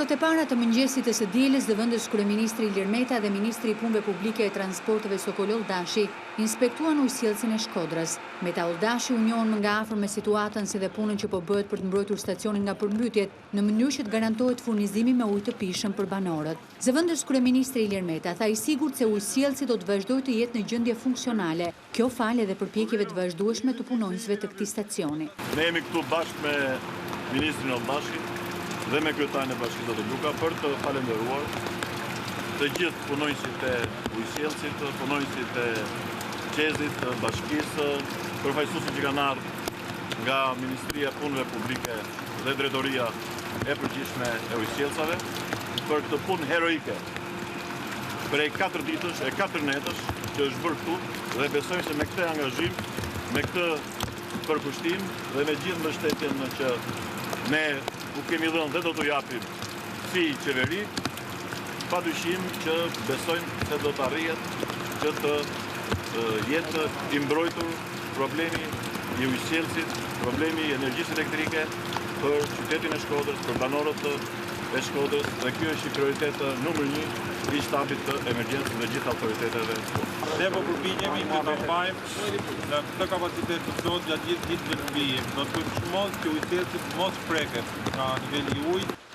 Orët e para të mëngjesit të së dielës zëvendës kryeministri Ilir Meta dhe ministri i Punëve Publike e Transporteve Sokol Oldashi inspektuan ujësjellsin e Shkodrës. Meta Oldashi u njohën më nga afër me situatën si dhe punën që po bëhet për të mbrojtur stacionin nga përmbytjet në mënyrë që të garantohet furnizimi me ujë të pishëm për banorët. Zëvendës kryeministri Ilir Meta tha i sigurt se ujësjellsi do të vazhdojë të jetë në gjendje funksionale. Kjo fal edhe përpjekjeve të vazhdueshme të punonjësve të këtij stacioni. Ne jemi këtu bashkë me ministrin Oldashi dhe me kryetarin e Bashkisë të Luka për të falenderuar të gjithë punonjësit e ujësjellsit, punonjësit e qezit, të bashkisë, përfaqësuesit që kanë ardhur nga Ministria e Punëve Publike dhe Drejtoria e Përgjithshme e Ujësjellsave për këtë punë heroike prej 4 ditësh e 4 netësh që është bërë këtu dhe besojmë se me këtë angazhim, me këtë përkushtim dhe me gjithë mbështetjen që ne u kemi dhënë dhe do t'u japim si qeveri, padyshim që besojmë se do të arrihet që të jetë i mbrojtur problemi i ujësjellsit, problemi i energjisë elektrike për qytetin e Shkodrës, për banorët e Shkodrës, dhe kjo është i prioritet numër 1 i shtabit të emergjencës dhe gjithë autoriteteve. Ne po përpiqemi të kampajmë në këtë kapacitet të plot gjatë gjithë ditëve të vijim. Do të shumë që ujësjellsit mos preket nga niveli i ujit.